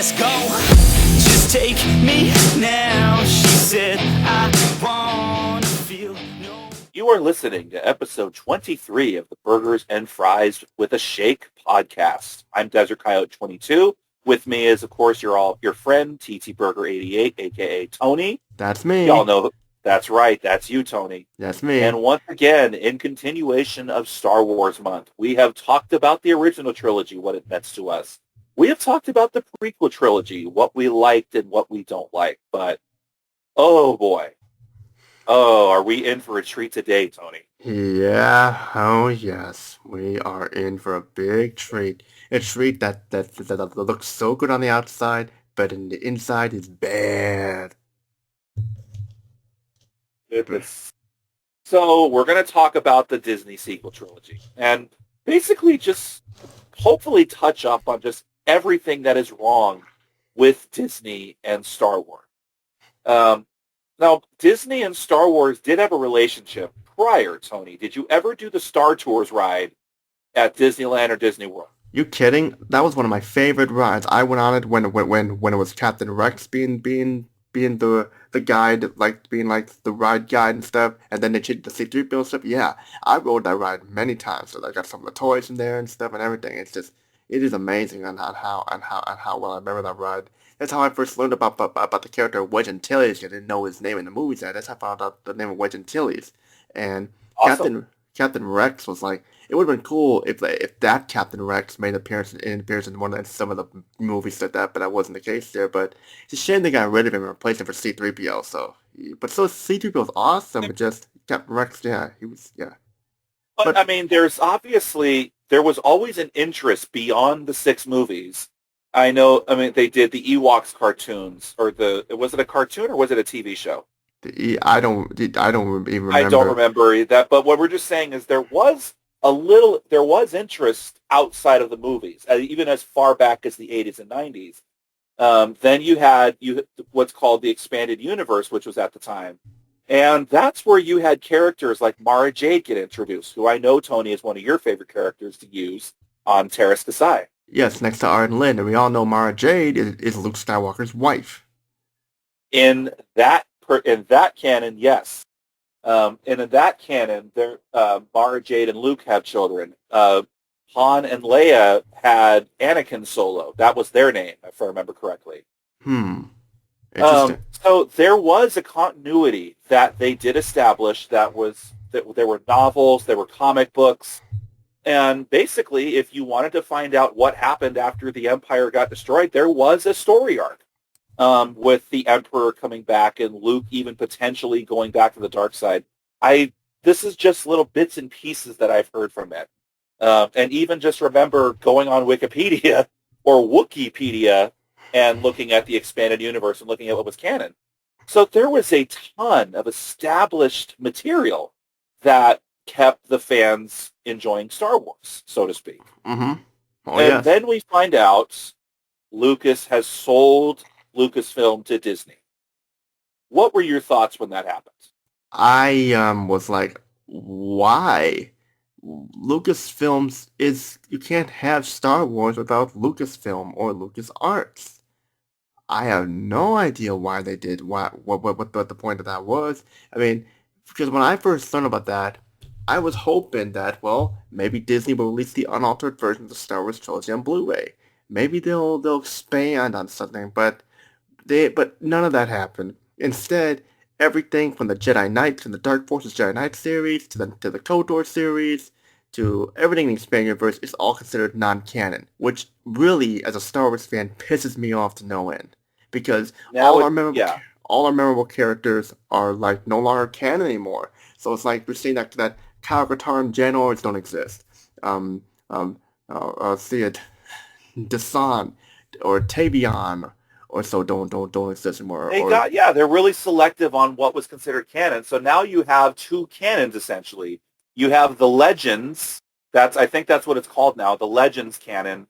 let's go. Just take me now. She said, I wanna feel no. You are listening to episode 23 of the Burgers and Fries with a Shake podcast. I'm DesertCoyote22. With me is, of course, your friend, TTBurger88, a.k.a. Tony. That's me. Y'all know that's right. That's you, Tony. That's me. And once again, in continuation of Star Wars month, we have talked about the original trilogy, what it meant to us. We have talked about the prequel trilogy, what we liked and what we don't like. But, oh boy. Oh, are we in for a treat today, Tony? Yeah, oh yes. We are in for a big treat. A treat that looks so good on the outside, but in the inside is bad. So we're going to talk about the Disney sequel trilogy and basically just hopefully touch up on just everything that is wrong with Disney and Star Wars. Now, Disney and Star Wars did have a relationship prior, Tony. Did you ever do the Star Tours ride at Disneyland or Disney World? You kidding? That was one of my favorite rides. I went on it when it was Captain Rex being the guide, like being like the ride guide and stuff, and then they changed the C-3PO stuff. Yeah, I rode that ride many times. So I got some of the toys in there and stuff and everything. It is amazing on how well I remember that ride. That's how I first learned about the character Wedge Antilles. I didn't know his name in the movies yet. That's how I found out the name of Wedge Antilles. And Awesome. Captain Rex was like, it would have been cool if that Captain Rex made an appearance in one of some of the movies like that, but that wasn't the case there. But it's a shame they got rid of him and replaced him for C-3PO. But C-3PO was awesome, but just Captain Rex, yeah, he was, yeah. But I mean, there was always an interest beyond the 6 movies. I mean, they did the Ewoks cartoons, was it a cartoon or was it a TV show? I don't even remember. I don't remember that, but what we're just saying is there was interest outside of the movies, even as far back as the 80s and 90s. Then you had what's called the expanded universe, which was at the time. And that's where you had characters like Mara Jade get introduced, who I know, Tony, is one of your favorite characters to use on Terrace Kasai. Yes, next to Arden Lynn, and we all know Mara Jade is Luke Skywalker's wife. In that canon, yes. And in that canon, Mara Jade and Luke have children. Han and Leia had Anakin Solo. That was their name, if I remember correctly. Interesting. So there was a continuity that they did establish that there were novels, there were comic books, and basically, if you wanted to find out what happened after the Empire got destroyed, there was a story arc with the Emperor coming back and Luke even potentially going back to the dark side. This is just little bits and pieces that I've heard from it. And even just remember going on Wikipedia or Wookieepedia and looking at the expanded universe and looking at what was canon. So there was a ton of established material that kept the fans enjoying Star Wars, so to speak. Mm-hmm. Oh, and yes. then we find out Lucas has sold Lucasfilm to Disney. What were your thoughts when that happened? I was like, why? Lucasfilms you can't have Star Wars without Lucasfilm or LucasArts. I have no idea why they did what the point of that was. I mean, because when I first learned about that, I was hoping that, well, maybe Disney will release the unaltered version of the Star Wars trilogy on Blu-ray. Maybe they'll expand on something, but none of that happened. Instead, everything from the Jedi Knights and the Dark Forces Jedi Knight series to the KOTOR series to everything in the expanded universe is all considered non-canon, which really, as a Star Wars fan, pisses me off to no end. Because all our memorable characters are like no longer canon anymore. So it's like we're seeing that Kyle Katarn Janors don't exist. See it, Desan or Tavion or so don't exist anymore. They're really selective on what was considered canon. So now you have 2 canons essentially. You have the Legends. I think that's what it's called now, the Legends canon,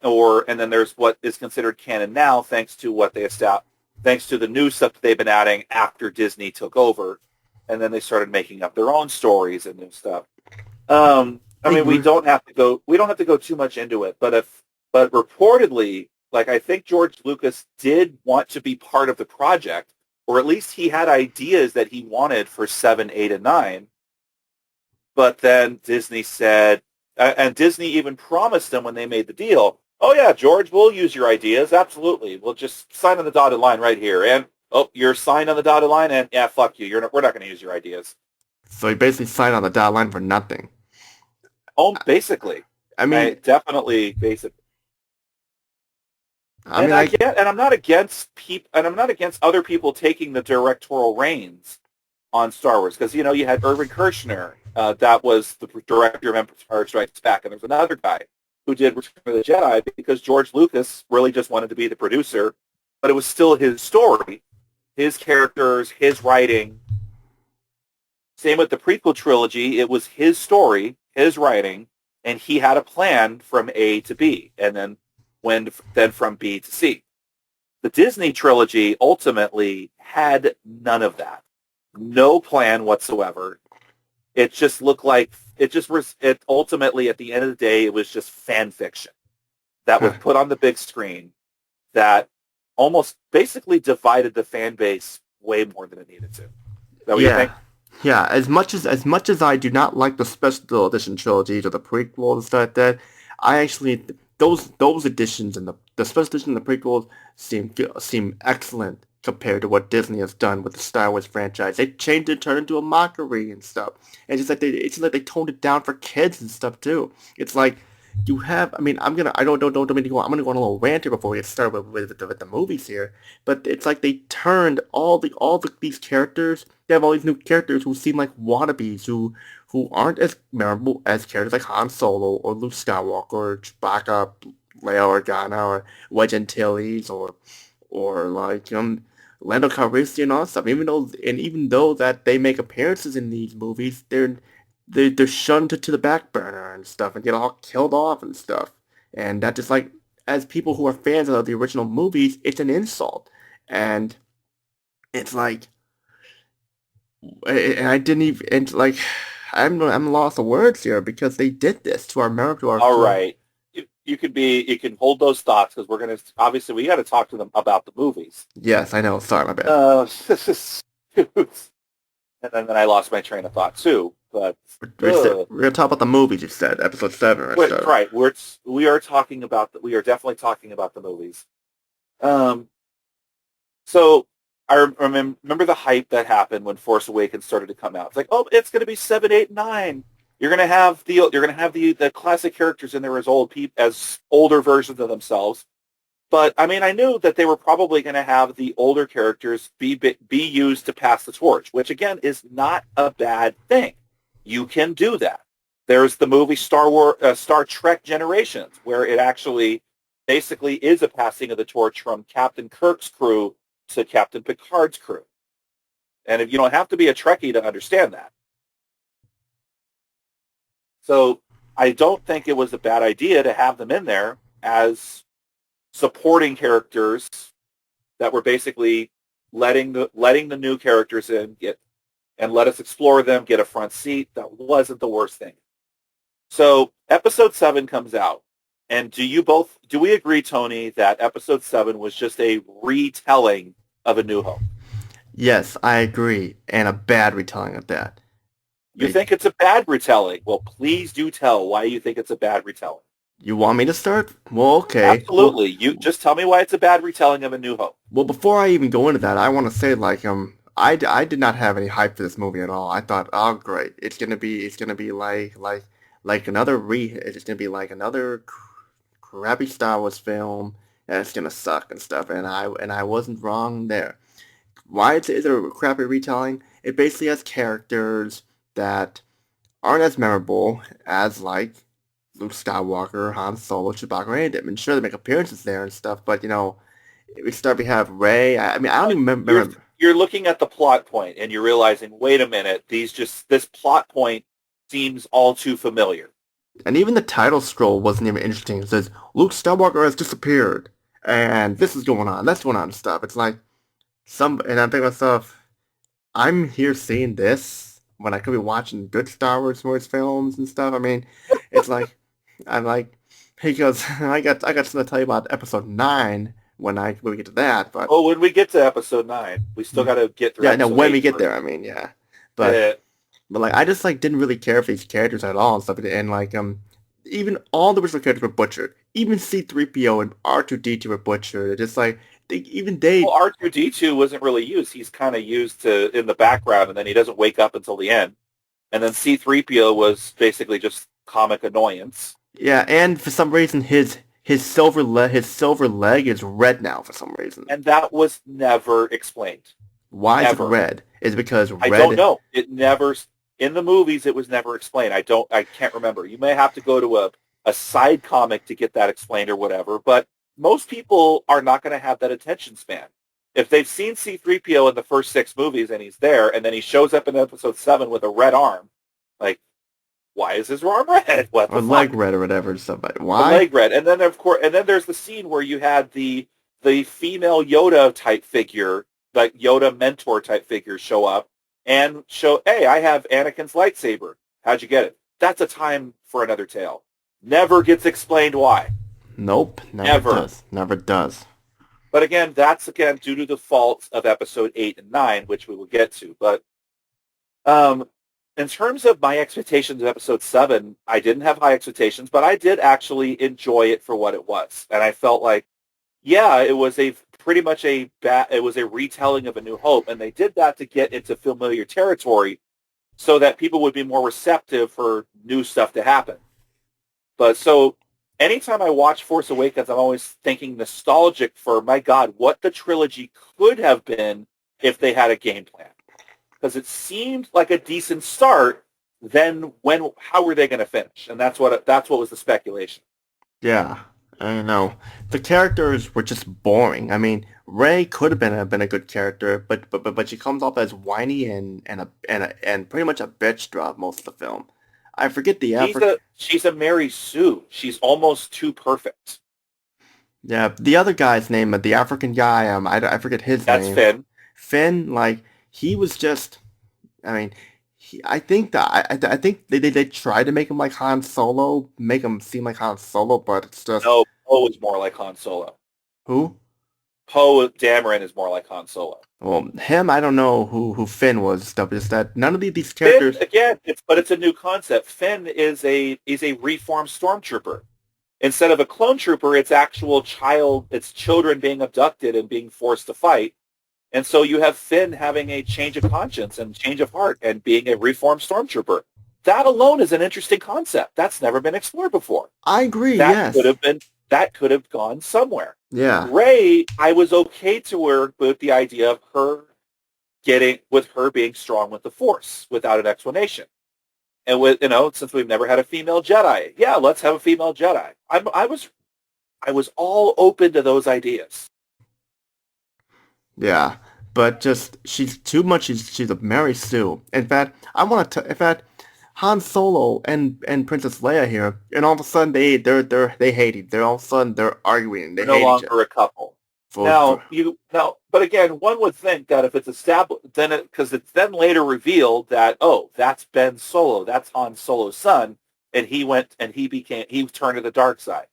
and then there's what is considered canon now, thanks to the new stuff that they've been adding after Disney took over, and then they started making up their own stories and new stuff. I mean, we don't have to go too much into it, but reportedly Like, I think George Lucas did want to be part of the project, or at least he had ideas that he wanted for 7, 8, and 9. But then Disney said, and Disney even promised them when they made the deal, oh yeah, George, we'll use your ideas. Absolutely. We'll just sign on the dotted line right here. And, oh, you're signed on the dotted line, and yeah, fuck you. We're not going to use your ideas. So he basically signed on the dotted line for nothing. Oh, basically. I mean, definitely, basically. I And I'm not against other people taking the directorial reins on Star Wars, because, you had Irvin Kershner, that was the director of Empire Strikes Back, and there's another guy who did Return of the Jedi, because George Lucas really just wanted to be the producer, but it was still his story, his characters, his writing. Same with the prequel trilogy. It was his story, his writing, and he had a plan from A to B, and then from B to C. The Disney trilogy ultimately had none of that. No plan whatsoever. It just looked like it ultimately, at the end of the day, it was just fan fiction that was put on the big screen that almost basically divided the fan base way more than it needed to. Is that what you think? Yeah, as much as I do not like the special edition trilogies or the prequels and stuff like that, I actually those editions and the special edition and the prequels seem excellent compared to what Disney has done with the Star Wars franchise. They changed it, turned it into a mockery and stuff. And it's just like they toned it down for kids and stuff too. It's like you have. I mean, I'm gonna go on a little rant here before we get started with the movies here. But it's like they turned these characters. They have all these new characters who seem like wannabes, who aren't as memorable as characters like Han Solo or Luke Skywalker or Chewbacca, Leia Organa or Wedge Antilles or like Lando Calrissian and all that stuff. Even though that they make appearances in these movies, they're shunned to the back burner and stuff and get all killed off and stuff. And that just like, as people who are fans of the original movies, it's an insult. And it's like, and I didn't even, and like, I'm lost of words here because they did this to our memory, to our. All right. You can hold those thoughts, because we're going to, obviously, we got to talk to them about the movies. Yes, I know. Sorry, my bad. And then I lost my train of thought too. But we're gonna talk about the movies. You said episode 7. Right. We are definitely talking about the movies. So I remember the hype that happened when Force Awakens started to come out. It's like, oh, it's going to be 7, 8, 9. You're going to have the classic characters in there as older versions of themselves. But I mean, I knew that they were probably going to have the older characters be used to pass the torch, which again is not a bad thing. You can do that. There's the movie Star Trek Generations, where it actually basically is a passing of the torch from Captain Kirk's crew to Captain Picard's crew. And if you don't have to be a Trekkie to understand that. So I don't think it was a bad idea to have them in there as supporting characters that were basically letting the new characters in, and let us explore them, get a front seat. That wasn't the worst thing. So episode 7 comes out. And do we agree, Tony, that episode 7 was just a retelling of A New Hope? Yes, I agree. And a bad retelling of that. You think it's a bad retelling? Well, please do tell why you think it's a bad retelling. You want me to start? Well, okay. Absolutely. You just tell me why it's a bad retelling of A New Hope. Well, before I even go into that, I want to say, like, I did not have any hype for this movie at all. I thought, oh, great, it's gonna be like another it's gonna be like another crappy Star Wars film, and it's gonna suck and stuff. And I wasn't wrong there. Why is it a crappy retelling? It basically has characters that aren't as memorable as like Luke Skywalker, Han Solo, Chewbacca, or any of them. And sure, they make appearances there and stuff, but we have Rey. I mean, I don't even remember. You're looking at the plot point, and you're realizing, wait a minute, this plot point seems all too familiar. And even the title scroll wasn't even interesting. It says, Luke Skywalker has disappeared, and this is going on, that's going on and stuff. It's like, and I'm thinking to myself, I'm here seeing this when I could be watching good Star Wars films and stuff. I mean, it's like, I'm like, because I got something to tell you about episode 9 when we get to that, but Oh, when we get to episode 9, we still got to get through yeah, no, episode when we 8 get first. there, I mean, yeah, but Uh, like I just like didn't really care for these characters at all and stuff, and like even all the original characters were butchered, even C-3PO and R2-D2 were butchered. It's just like even well, they. R2D2 wasn't really used. He's kind of used to in the background, and then he doesn't wake up until the end. And then C-3PO was basically just comic annoyance. Yeah, and for some reason his silver leg is red now for some reason. And that was never explained. Why is it Ever. red? Is it because I don't red? know. It never, in the movies, it was never explained. I can't remember. You may have to go to a side comic to get that explained or whatever, but most people are not going to have that attention span. If they've seen C-3PO in the first 6 movies and he's there, and then he shows up in episode 7 with a red arm, like, why is his arm red? What the Or fuck? leg red or whatever and stuff. The Why? leg red. And then, of course, and then there's the scene where you had the female Yoda type figure, like Yoda mentor type figure show up and show, hey, I have Anakin's lightsaber. How'd you get it? That's a time for another tale. Never gets explained why. Nope, never Never. does. Never does. But again, that's again due to the faults of episode 8 and 9, which we will get to. But in terms of my expectations of episode 7, I didn't have high expectations, but I did actually enjoy it for what it was. And I felt like, yeah, it was pretty much it was a retelling of A New Hope, and they did that to get into familiar territory so that people would be more receptive for new stuff to happen. But so anytime I watch Force Awakens, I'm always thinking nostalgic for, my God, what the trilogy could have been if they had a game plan. Because it seemed like a decent start. Then how were they going to finish? And that's what was the speculation. Yeah, I know. The characters were just boring. I mean, Rey could have been a good character, but she comes off as whiny and pretty much a bitch throughout most of the film. I forget the effort. She's a Mary Sue. She's almost too perfect. Yeah, the other guy's name, the African guy, I forget his name. That's Finn. Finn, like he was just. I mean, I think they tried to make him like Han Solo, make him seem like Han Solo, but it's just No, Poe is more like Han Solo. who? Poe Dameron is more like Han Solo. Well, him, I don't know who Finn was. Stuff is that none of these characters. Finn, again, it's a new concept. Finn is a reformed stormtrooper. Instead of a clone trooper, it's children being abducted and being forced to fight. And so you have Finn having a change of conscience and change of heart and being a reformed stormtrooper. That alone is an interesting concept. That's never been explored before. I agree. That Yes. could have gone somewhere. Yeah. Rey, I was okay to work with the idea of her being strong with the Force without an explanation. And since we've never had a female Jedi, yeah, let's have a female Jedi. I was all open to those ideas. Yeah. But just she's too much. She's a Mary Sue. In fact, In fact, Han Solo and Princess Leia here, and all of a sudden they hate each. They're all of a sudden they're arguing. They They're no hate each other. longer a couple. But again, one would think that if it's established, because it's then later revealed that, oh, that's Ben Solo, that's Han Solo's son, and he turned to the dark side.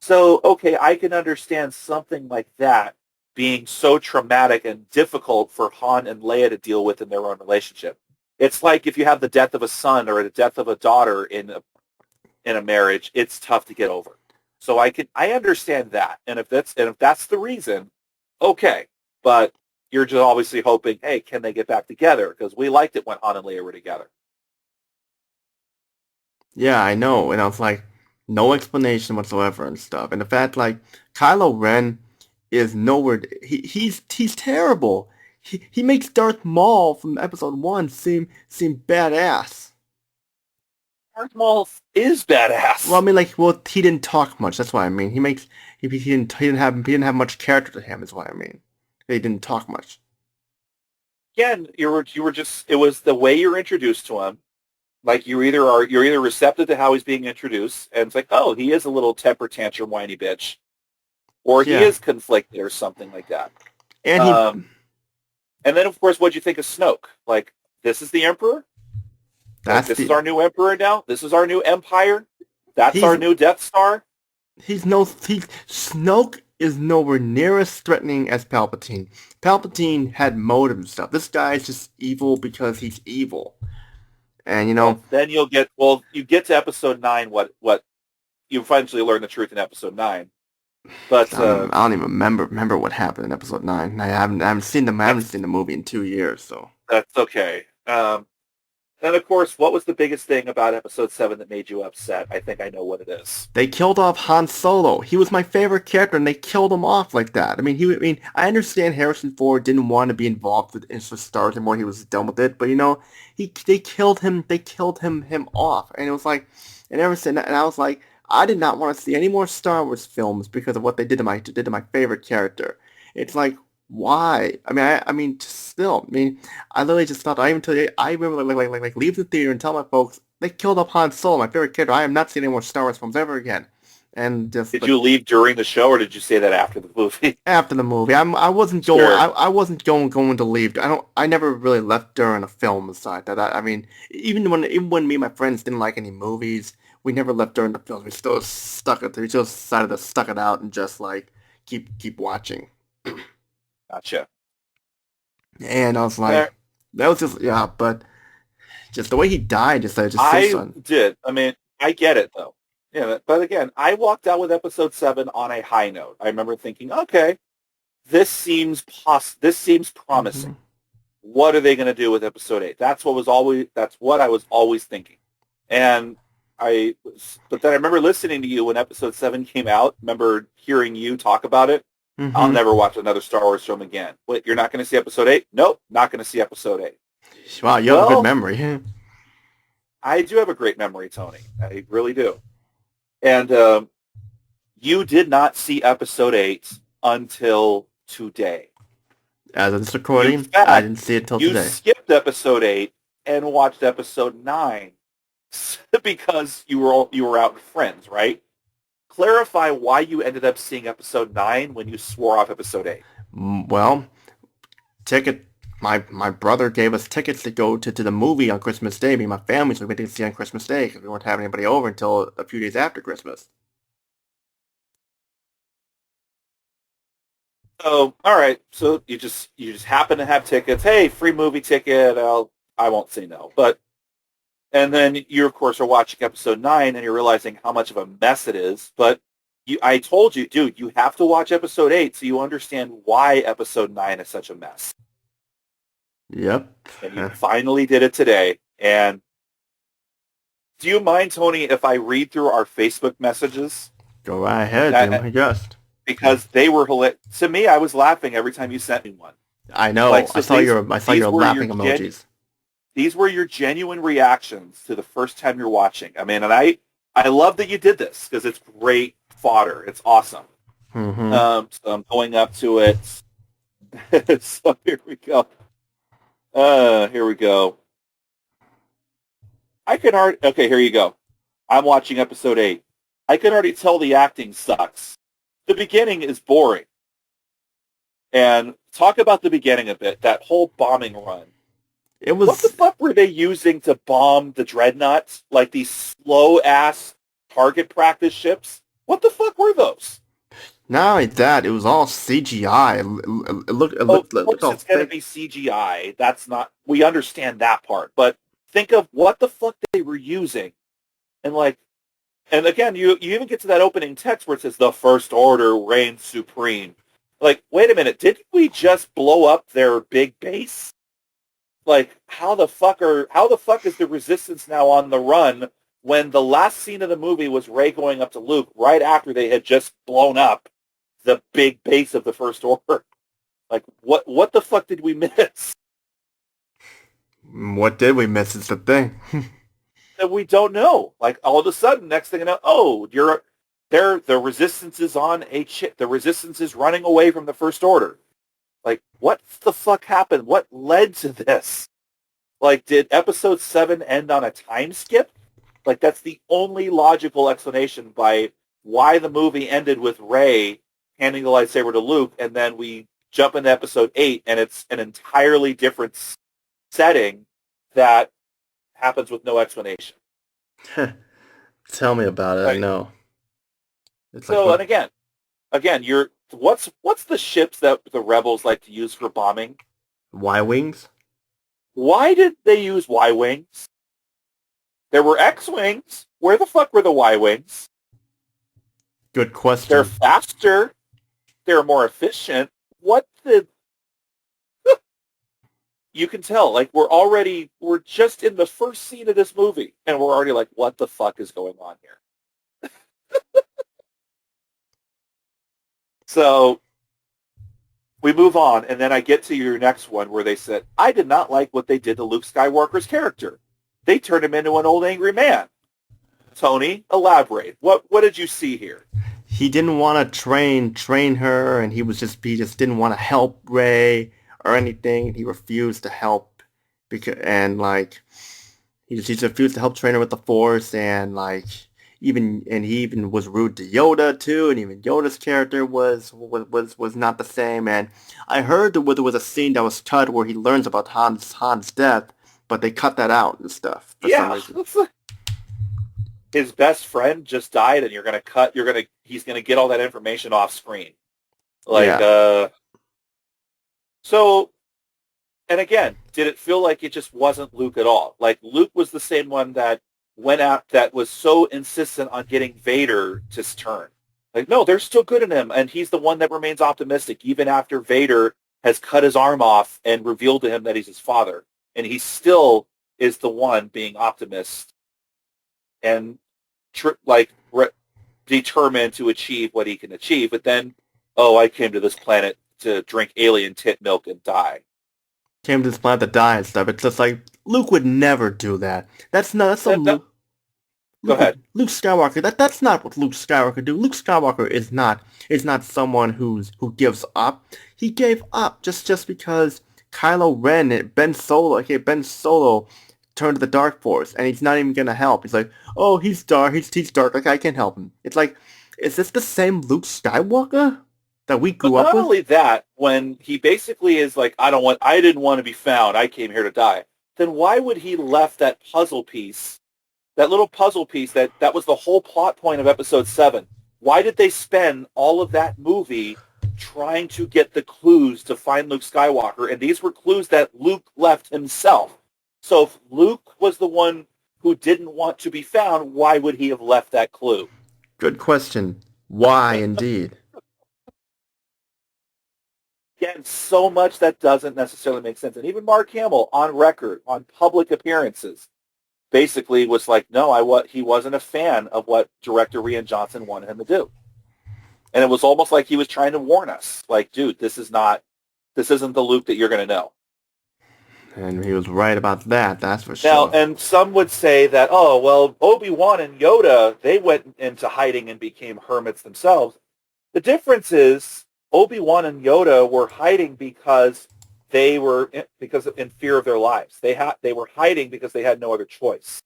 So, okay, I can understand something like that being so traumatic and difficult for Han and Leia to deal with in their own relationship. It's like if you have the death of a son or the death of a daughter in a marriage, it's tough to get over. So I understand that, and if that's the reason, okay. But you're just obviously hoping, hey, can they get back together? Because we liked it when Han and Leia were together. Yeah, I know. And I was like, no explanation whatsoever and stuff. And the fact, like, Kylo Ren is nowhere. He's terrible. He makes Darth Maul from episode 1 seem badass. Darth Maul is badass. Well, I mean, like, he didn't talk much. That's what I mean. He didn't have much character to him. Is what I mean. He didn't talk much. Again, you were just, it was the way you're introduced to him. Like you're either receptive to how he's being introduced, and it's like, oh, he is a little temper tantrum whiny bitch, or he is conflicted or something like that. And and then of course, what'd you think of Snoke? Like, this is the Emperor. This is our new Emperor now. This is our new Empire. That's our new Death Star. Snoke is nowhere near as threatening as Palpatine. Palpatine had motive and stuff. This guy is just evil because he's evil. And Well, then you get to episode 9. What you eventually learn the truth in episode 9. But I don't even remember what happened in episode 9. I haven't seen the movie in 2 years, so. that's okay. And of course, what was the biggest thing about episode 7 that made you upset? I think I know what it is. They killed off Han Solo. He was my favorite character, and they killed him off like that. I mean, I understand Harrison Ford didn't want to be involved with Star Wars anymore. He was done with it. But they killed him. They killed him off, and it was like, and ever since, and I was like, I did not want to see any more Star Wars films because of what they did to my favorite character. It's like, why? Still, I literally just thought. I remember like leave the theater and tell my folks they killed off Han Solo, my favorite character. I am not seeing any more Star Wars films ever again. And just Did you leave during the show, or did you say that after the movie? after the movie, I wasn't going. Sure. I wasn't going to leave. I never really left during a film aside that. Even when me and my friends didn't like any movies, we never left during the films. We still stuck it. We just decided to stuck it out and just like keep watching. Gotcha. And I was like, Fair. that was just but just the way he died, just so I sudden. did. I get it though. Yeah, but again, I walked out with episode 7 on a high note. I remember thinking, okay, this seems promising. Mhm. What are they going to do with episode 8? That's what I was always thinking. And but then I remember listening to you when episode 7 came out. Remember hearing you talk about it. I'll Mhm. never watch another Star Wars film again. Wait, you're not going to see episode 8? Nope, not going to see episode 8. Wow, you have a Well, good memory. I do have a great memory, Tony. I really do. And you did not see episode 8 until today. As of this In recording, fact, I didn't see it till you today. skipped episode 8 and watched episode 9 because you were out with friends, right? Clarify why you ended up seeing episode 9 when you swore off episode 8. Well, ticket. My brother gave us tickets to go to the movie on Christmas Day. Me and my family, so we didn't see it on Christmas Day because we weren't having anybody over until a few days after Christmas. Oh, all right. So you just happen to have tickets. Hey, free movie ticket. I won't say no. And then you of course are watching episode 9 and you're realizing how much of a mess it is. But I told you, dude, you have to watch episode 8 so you understand why episode 9 is such a mess. Yep. And you finally did it today. And do you mind, Tony, if I read through our Facebook messages? Go right ahead, do my best. Because they were hilarious. To me, I was laughing every time you sent me one. I know. Like, so I saw your laughing emojis. These were your genuine reactions to the first time you're watching. And I love that you did this because it's great fodder. It's awesome. Mm-hmm. So I'm going up to it. So here we go. Here we go. Okay, here you go. I'm watching episode 8. I can already tell the acting sucks. The beginning is boring. And talk about the beginning a bit, that whole bombing run. What the fuck were they using to bomb the dreadnoughts? Like these slow-ass target practice ships? What the fuck were those? Not only that, it was all CGI. It looked all it's going to be CGI. That's not... We understand that part. But think of what the fuck they were using. And again, you even get to that opening text where it says, the First Order reigns supreme. Like, wait a minute. Didn't we just blow up their big base? Like, how the fuck is the Resistance now on the run when the last scene of the movie was Rey going up to Luke right after they had just blown up the big base of the First Order? Like, what the fuck did we miss? What did we miss is the thing. That we don't know. Like, all of a sudden, next thing you know, the Resistance is on a chip. The Resistance is running away from the First Order. Like, what the fuck happened? What led to this? Like, did episode 7 end on a time skip? Like, that's the only logical explanation by why the movie ended with Rey handing the lightsaber to Luke, and then we jump into episode 8, and it's an entirely different setting that happens with no explanation. Tell me about it. Right. I know. It's like, So, what? and again, what's the ships that the rebels like to use for bombing? Y-wings? Why did they use Y-wings? There were X-wings. Where the fuck were the Y-wings? Good They're question. faster. They're more efficient. What the? You can tell, like, we're just in the first scene of this movie, and we're already like, what the fuck is going on here? So we move on, and then I get to your next one where they said, I did not like what they did to Luke Skywalker's character. They turned him into an old angry man. Tony, elaborate. What did you see here? He didn't want to train her, and he just didn't want to help Rey or anything. He refused to help he just refused to help train her with the Force, and he even was rude to Yoda too, and even Yoda's character was not the same. And I heard there was a scene that was cut where he learns about Han's death, but they cut that out and stuff for some Yeah, reason. his best friend just died, and he's gonna get all that information off screen. Like, Yeah. so, and again, did it feel like it just wasn't Luke at all? Like, Luke was the same one that went out, that was so insistent on getting Vader to turn. Like, no, there's still good in him, and he's the one that remains optimistic, even after Vader has cut his arm off and revealed to him that he's his father. And he still is the one being optimist and determined to achieve what he can achieve. But then, oh, I came to this planet to drink alien tit milk and die. Came to this planet to die and stuff. It's just like Luke would never do that. That's some Luke. Go ahead. Luke Skywalker. That's not what Luke Skywalker do. Luke Skywalker is not someone who gives up. He gave up just because Kylo Ren and Ben Solo turned to the Dark Force, and he's not even gonna help. He's like, oh, he's dark. He's dark. Like, I can't help him. It's like, is this the same Luke Skywalker that we grew up with? Not only that, when he basically is like, I didn't want to be found. I came here to die. Then why would he left that puzzle piece? That little puzzle piece that was the whole plot point of Episode 7. Why did they spend all of that movie trying to get the clues to find Luke Skywalker? And these were clues that Luke left himself. So if Luke was the one who didn't want to be found, why would he have left that clue? Good question. Why, indeed? Again, so much that doesn't necessarily make sense. And even Mark Hamill, on record, on public appearances, basically was like, no, he wasn't a fan of what director Rian Johnson wanted him to do. And it was almost like he was trying to warn us, like, dude, this isn't the Luke that you're going to know. And he was right about that, that's for Now, sure. and some would say that, oh, well, Obi-Wan and Yoda, they went into hiding and became hermits themselves. The difference is Obi-Wan and Yoda were hiding because in fear of their lives. They were hiding because they had no other choice.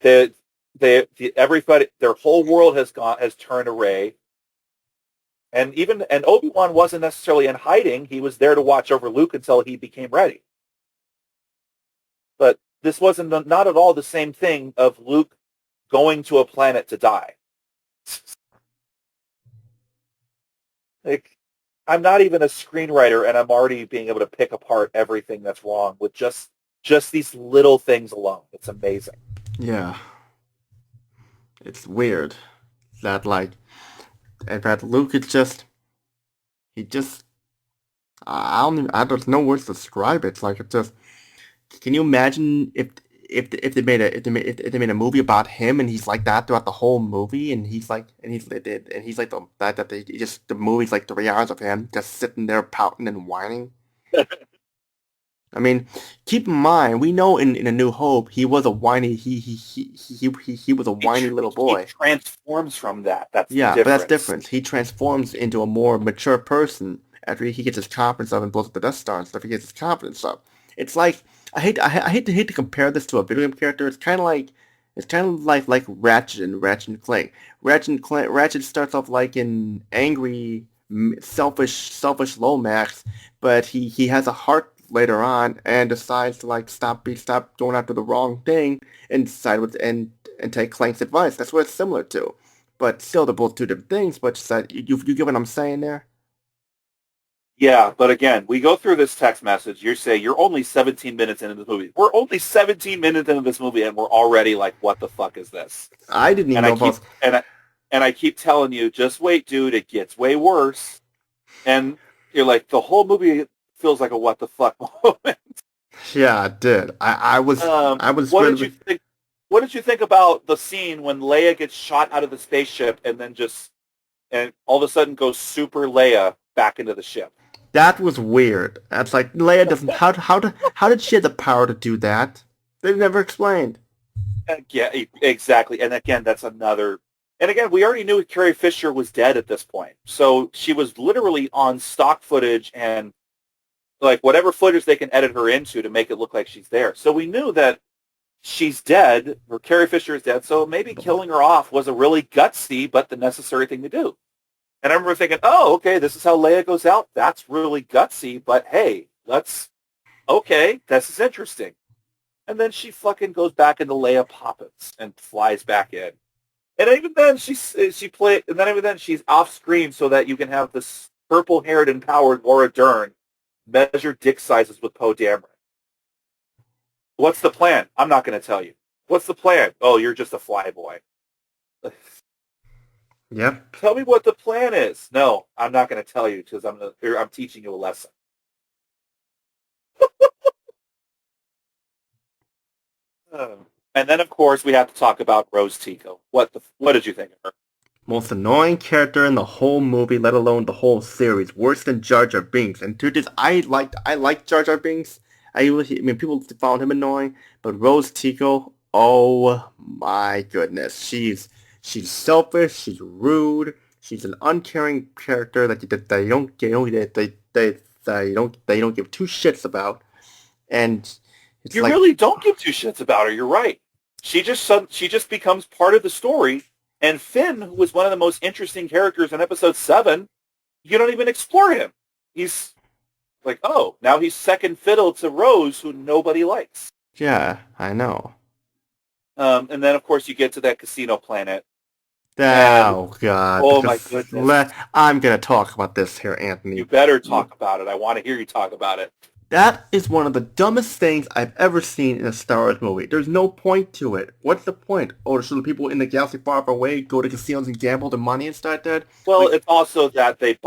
Everybody, their whole world has turned to Rey. And Obi-Wan wasn't necessarily in hiding. He was there to watch over Luke until he became ready. But this wasn't not at all the same thing of Luke going to a planet to die. Like, I'm not even a screenwriter, and I'm already being able to pick apart everything that's wrong with just these little things alone. It's amazing. Yeah. It's weird that, like, in fact, Luke is I don't know words to describe it. It's like, it's just, can you imagine if they made a movie about him and he's like that throughout the whole movie, and he's like the movie's like 3 hours of him just sitting there pouting and whining. I mean, keep in mind, we know in A New Hope he was a whiny he was a whiny little boy. He transforms from that. That's Yeah, the but that's difference. different. He transforms into a more mature person after he gets his confidence up and blows up the Death Star and stuff. He gets his confidence up. It's like, I hate to compare this to a video game character. It's kind of like Ratchet and Clank. Ratchet starts off like an angry, selfish Lomax, but he has a heart later on and decides to like stop going after the wrong thing and and take Clank's advice. That's what it's similar to. but still they're both two different things. But just that you get what I'm saying there? Yeah, but again, we go through this text message. You say you're only 17 minutes into this movie. We're only 17 minutes into this movie, and we're already like, "What the fuck is this?" I didn't even And know if I was... I keep telling you, just wait, dude. It gets way worse. And you're like, the whole movie feels like a what the fuck moment. Yeah, I did. I was What did you really... think? What did you think about the scene when Leia gets shot out of the spaceship and then and all of a sudden goes Super Leia back into the ship? That was weird. That's like Leia doesn't... How did she have the power to do that? They never explained. Yeah, exactly. And again, that's another. And again, we already knew Carrie Fisher was dead at this point, so she was literally on stock footage and like whatever footage they can edit her into to make it look like she's there. So we knew that she's dead, or Carrie Fisher is dead, so maybe killing her off was a really gutsy but the necessary thing to do. And I remember thinking, oh, okay, this is how Leia goes out. That's really gutsy, but hey, this is interesting. And then she fucking goes back into Leia Poppins and flies back in. And even then, even then she's off screen so that you can have this purple-haired, empowered Laura Dern measure dick sizes with Poe Dameron. What's the plan? I'm not going to tell you. What's the plan? Oh, you're just a flyboy. Yep. Tell me what the plan is. No, I'm not going to tell you because I'm teaching you a lesson. And then, of course, we have to talk about Rose Tico. What did you think of her? Most annoying character in the whole movie, let alone the whole series. Worse than Jar Jar Binks. And to this, I liked Jar Jar Binks. I mean, people found him annoying, but Rose Tico, oh my goodness, she's selfish. She's rude. She's an uncaring character that you don't give two shits about. And it's you like, really don't give two shits about her. You're right. She just becomes part of the story. And Finn, who was one of the most interesting characters in Episode 7, you don't even explore him. He's like, oh, now he's second fiddle to Rose, who nobody likes. yeah, I know. And then, of course, you get to that casino planet. Oh, God. Oh, my goodness. I'm going to talk about this here, Anthony. You better talk about it. I want to hear you talk about it. That is one of the dumbest things I've ever seen in a Star Wars movie. There's no point to it. What's the point? Oh, should the people in the galaxy far, far away go to casinos and gamble their money and start that? Well, it's also that they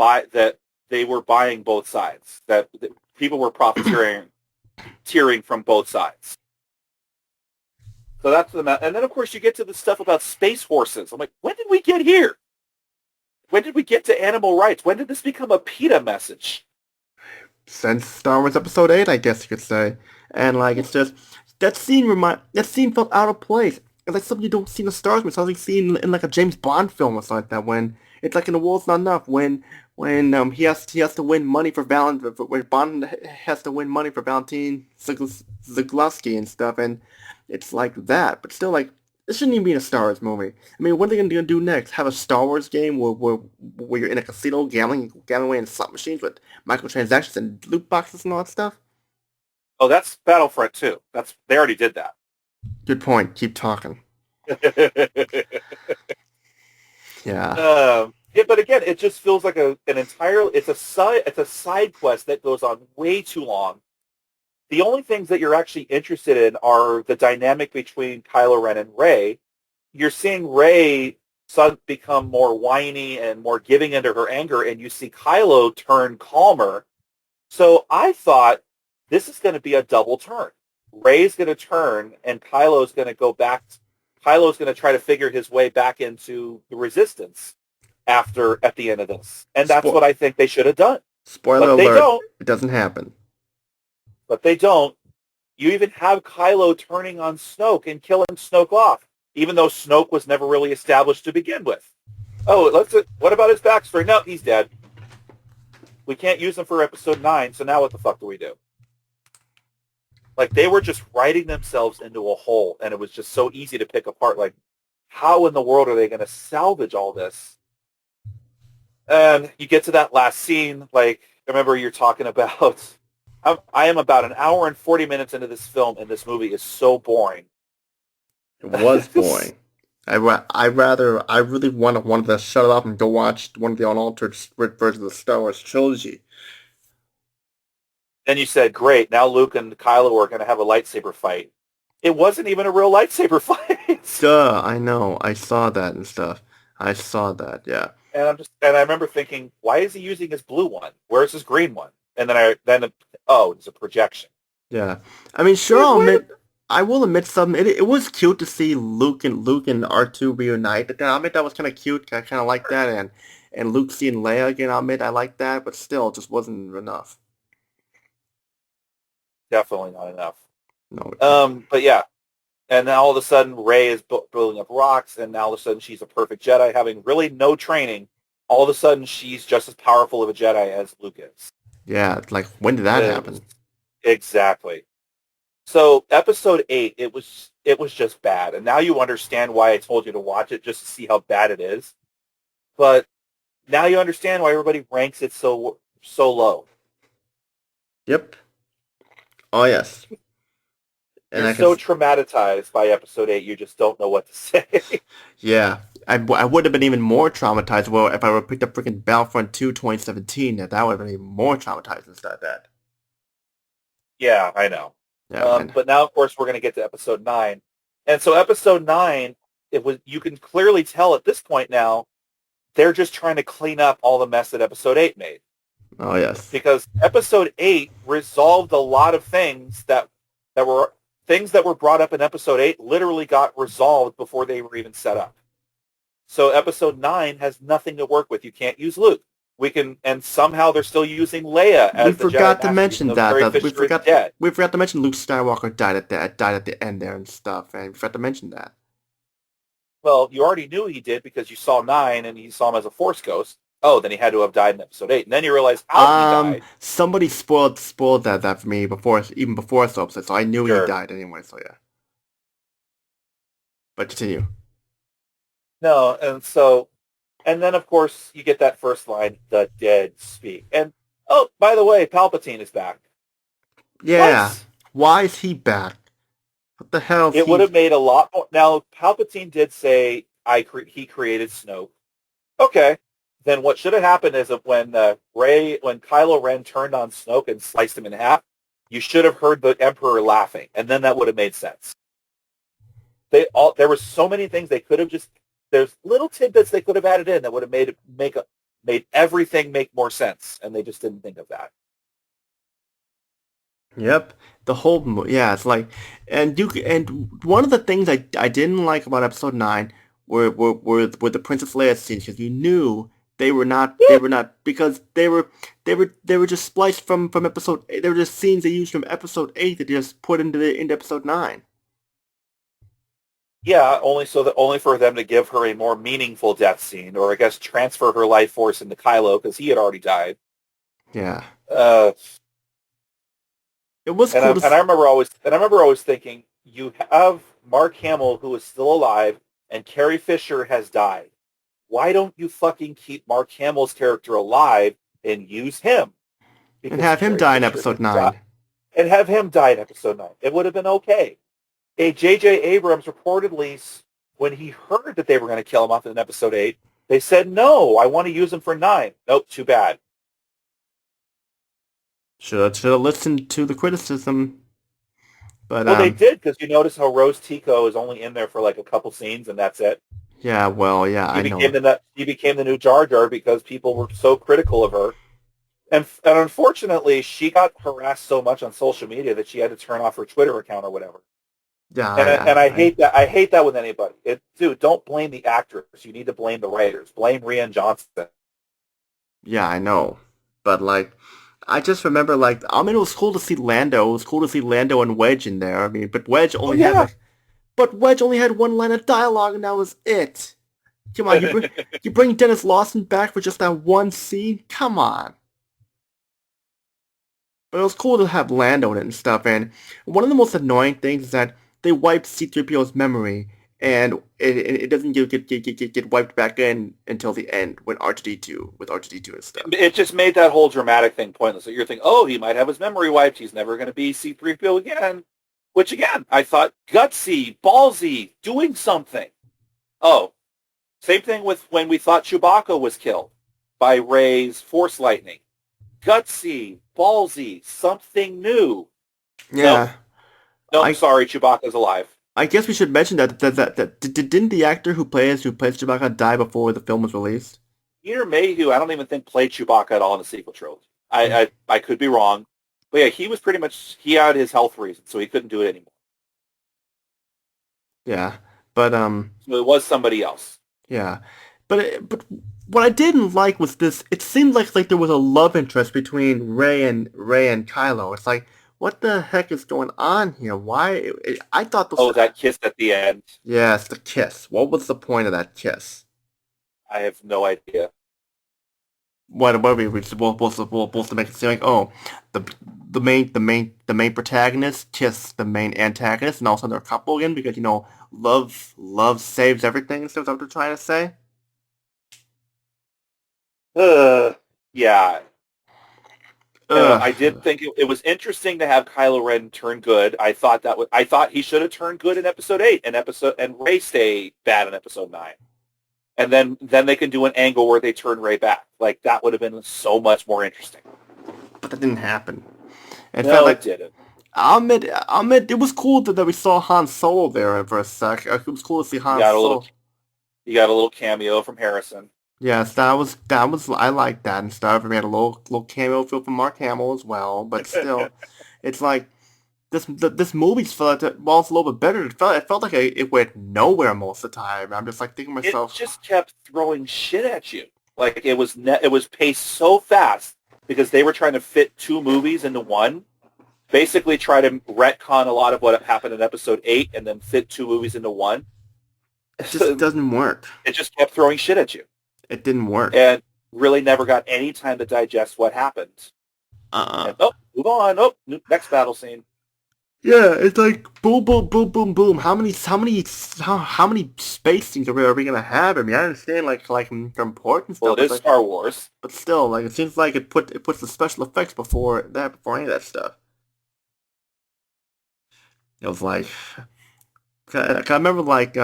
were buying both sides. That people were profiteering from both sides. So that's the and then of course you get to the stuff about space horses. I'm like, when did we get here? When did we get to animal rights? When did this become a PETA message? Since Star Wars Episode 8, I guess you could say. And like it's just that scene felt out of place. It's like something you don't see in a Star Wars movie. It's something you see in like a James Bond film or something like that. When it's like in The World's Not Enough, when he has to win money for when Bond has to win money for Valentine Zaglavsky and stuff, and it's like that. But still, like, this shouldn't even be in a Star Wars movie. I mean, what are they gonna do next? Have a Star Wars game where you're in a casino gambling away in slot machines with microtransactions and loot boxes and all that stuff? Oh, that's Battlefront 2. They already did that. Good point. Keep talking. Yeah. Yeah, but again, it just feels like it's a side quest that goes on way too long. The only things that you're actually interested in are the dynamic between Kylo Ren and Rey. You're seeing Rey become more whiny and more giving into her anger, and you see Kylo turn calmer. So I thought this is going to be a double turn. Rey's going to turn, and Kylo's going to go back. Kylo's going to try to figure his way back into the Resistance at the end of this. And that's what I think they should have done. Spoiler alert, it doesn't happen. But they don't. You even have Kylo turning on Snoke and killing Snoke off, even though Snoke was never really established to begin with. Oh, what about his backstory? No, he's dead. We can't use him for Episode 9, so now what the fuck do we do? Like, they were just writing themselves into a hole, and it was just so easy to pick apart. Like, how in the world are they going to salvage all this? And you get to that last scene, like, I remember you're talking about... I am about an hour and 40 minutes into this film, and this movie is so boring. It was boring. I really wanted to shut it up and go watch one of the unaltered versions of the Star Wars trilogy. Then you said, great, now Luke and Kylo are going to have a lightsaber fight. It wasn't even a real lightsaber fight. Duh, I know. I saw that and stuff. I saw that, yeah. And I remember thinking, why is he using his blue one? Where's his green one? And it's a projection. Yeah. I mean, sure, I will admit something. It was cute to see Luke and R2 reunite. I'll admit that was kind of cute. I kind of like that. And Luke seeing Leia again, I'll admit I like that. But still, it just wasn't enough. Definitely not enough. No. But yeah. And then all of a sudden, Rey is building up rocks, and now all of a sudden she's a perfect Jedi, having really no training. All of a sudden, she's just as powerful of a Jedi as Luke is. Yeah, like, when did that happen? Exactly. So, Episode 8, it was just bad. And now you understand why I told you to watch it, just to see how bad it is. But now you understand why everybody ranks it so low. Yep. Oh, yes. And You're so traumatized by Episode 8, you just don't know what to say. Yeah. I would have been even more traumatized if I would have picked up freaking Battlefront 2 2017. That would have been even more traumatized instead of that. Yeah, I know. Yeah, but now, of course, we're going to get to Episode 9. And so Episode 9, you can clearly tell at this point now, they're just trying to clean up all the mess that Episode 8 made. Oh, yes. Because Episode 8 resolved a lot of things that were brought up in Episode 8 literally got resolved before they were even set up. So Episode 9 has nothing to work with. You can't use Luke. And somehow they're still using Leia as the Jedi Master. We forgot to mention that. We forgot to mention Luke Skywalker died at the end there and stuff, and we forgot to mention that. Well, you already knew he did because you saw 9 and you saw him as a Force ghost. Oh, then he had to have died in Episode 8. And then you realize how he died. Somebody spoiled that for me even before this episode, so I knew he died anyway, so yeah. But continue. No, and then of course you get that first line, "The dead speak." And oh, by the way, Palpatine is back. Yeah. What? Why is he back? What the hell? It would have made a lot more. Now, Palpatine did say he created Snoke. Okay. Then what should have happened is that when Kylo Ren turned on Snoke and sliced him in half, you should have heard the Emperor laughing, and then that would have made sense. There were so many things they could have there's little tidbits they could have added in that would have made everything make more sense, and they just didn't think of that. Yep, it's like, and one of the things I didn't like about Episode 9 were the Princess Leia scenes, because you knew they were not because they were just spliced from Episode 8. They were just scenes they used from Episode 8 that they just put into Episode 9. Yeah, only for them to give her a more meaningful death scene, or I guess transfer her life force into Kylo because he had already died. Yeah. It was cool. And I remember always thinking, you have Mark Hamill, who is still alive, and Carrie Fisher has died. Why don't you fucking keep Mark Hamill's character alive and use him? And have him die in Episode 9. And have him die in Episode 9. It would have been okay. J.J. Abrams reportedly, when he heard that they were going to kill him off in Episode 8, they said, no, I want to use him for 9. Nope, too bad. Should have listened to the criticism. But, well, they did, because you notice how Rose Tico is only in there for like a couple scenes, and that's it. Yeah, well, yeah, I know. He became the new Jar Jar because people were so critical of her. And unfortunately, she got harassed so much on social media that she had to turn off her Twitter account or whatever. Yeah, I hate that. I hate that with anybody. Dude, don't blame the actors. You need to blame the writers. Blame Rian Johnson. Yeah, I know. But, like, I just remember, like, I mean, it was cool to see Lando. It was cool to see Lando and Wedge in there. I mean, but Wedge only had one line of dialogue, and that was it. Come on, you bring Dennis Lawson back for just that one scene? Come on. But it was cool to have Lando in it and stuff, and one of the most annoying things is that they wiped C-3PO's memory, and it doesn't get wiped back in until the end with R2-D2 and stuff. It just made that whole dramatic thing pointless. So you're thinking, oh, he might have his memory wiped. He's never going to be C-3PO again. Which, again, I thought, gutsy, ballsy, doing something. Oh, same thing with when we thought Chewbacca was killed by Rey's Force lightning. Gutsy, ballsy, something new. Nope, Yeah, nope. I Sorry, Chewbacca's alive. I guess we should mention that didn't the actor who plays Chewbacca die before the film was released? Peter Mayhew, I don't even think played Chewbacca at all in the sequel trilogy. I could be wrong, but yeah, he was pretty much he had his health reasons, so he couldn't do it anymore. Yeah, but So it was somebody else. yeah, but what I didn't like was this. It seemed like there was a love interest between Rey and Kylo. It's like, what the heck is going on here? Why? I thought this. Oh, that kiss at the end. Yes, the kiss. What was the point of that kiss? I have no idea. What are we supposed to make it seem like, oh, the the main protagonist kissed the main antagonist and also they're a couple again because love saves everything. Is that what they're trying to say? Yeah. I did Ugh. think it was interesting to have Kylo Ren turn good. I thought he should have turned good in Episode 8 and Rey stay bad in Episode 9. And then they can do an angle where they turn Rey back. Like, that would have been so much more interesting. But that didn't happen. It No, felt it like didn't. I'll admit, it was cool that we saw Han Solo there for a sec. It was cool to see Han Solo. You got a little cameo from Harrison. Yes, that was I like that and stuff. We had a little cameo feel from Mark Hamill as well, but still, it's like this movie felt like while it's a little bit better, it felt like it went nowhere most of the time. I'm just like thinking to It myself, just kept throwing shit at you. Like, it was paced so fast because they were trying to fit two movies into one. Basically try to retcon a lot of what happened in Episode 8 and then fit two movies into one. it just doesn't work. It just kept throwing shit at you. It didn't work. And really never got any time to digest what happened. And, move on. Next battle scene. Yeah, it's like boom, boom, boom, boom, boom. How many space scenes are we gonna have? I mean, I understand like the importance Well, stuff, it is Star Wars. but still, like it seems like it puts the special effects before any of that stuff. It was like I remember like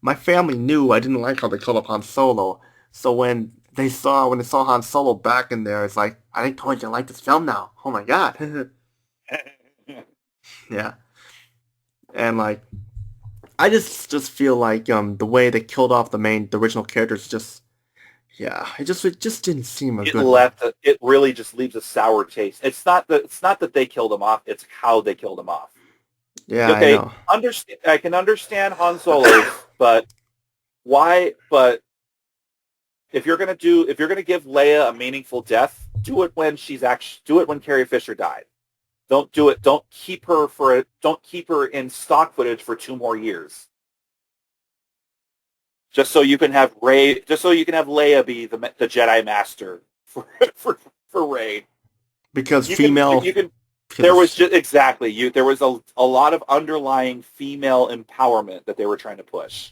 my family knew I didn't like how they called up Han Solo, so when they saw Han Solo back in there, it's like I told you I like this film now. Oh my god. Yeah. And like I just feel like the way they killed off the original characters just yeah, it just didn't seem a good. It really just leaves a sour taste. It's not that they killed him off, it's how they killed him off. Yeah, I Okay, know. I can understand Han Solo's, but why? But if you're gonna give Leia a meaningful death, do it when Carrie Fisher died. Don't do it. Don't keep her in stock footage for 2 more years. Just so you can have Leia be the Jedi Master for Rey. Because You female can you can because There was there was a lot of underlying female empowerment that they were trying to push.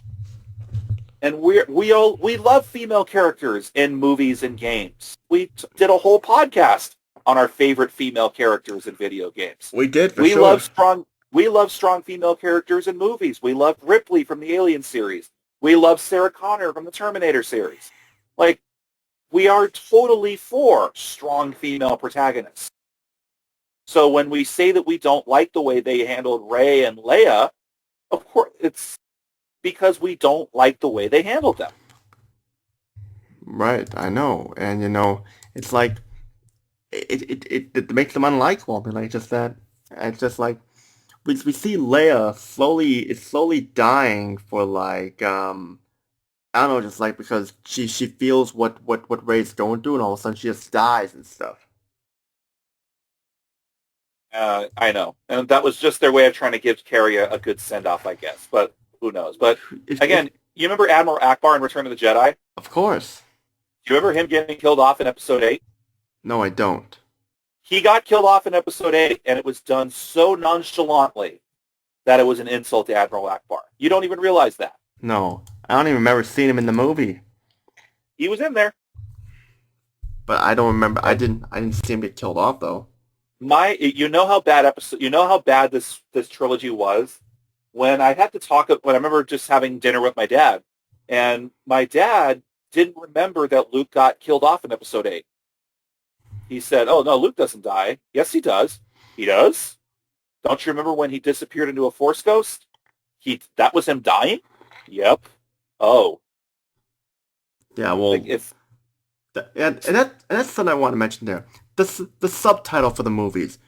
And we love female characters in movies and games. We did a whole podcast on our favorite female characters in video games. we did for We sure. love strong female characters in movies. We loved Ripley from the Alien series. We love Sarah Connor from the Terminator series. Like, we are totally for strong female protagonists. So when we say that we don't like the way they handled Rey and Leia, of course, it's because we don't like the way they handled them. Right, I know. And it's like it makes them unlikable. I mean, like just that it's just like we see Leia slowly dying for like I don't know, just like because she feels what Rey's going through and all of a sudden she just dies and stuff. I know. And that was just their way of trying to give Carrie a good send-off, I guess. But who knows? But again, you remember Admiral Akbar in Return of the Jedi? Of course. Do you remember him getting killed off in Episode 8? No, I don't. He got killed off in Episode 8, and it was done so nonchalantly that it was an insult to Admiral Akbar. You don't even realize that. No, I don't even remember seeing him in the movie. He was in there. But I don't remember. I didn't see him get killed off though. You know how bad this trilogy was? When I remember just having dinner with my dad, And my dad didn't remember that Luke got killed off in episode 8. He said, oh, no, Luke doesn't die. Yes, he does. He does? Don't you remember when he disappeared into a Force ghost? That was him dying? Yep. Oh. Yeah, well, Like if and that's something I want to mention there. The subtitle for the movies,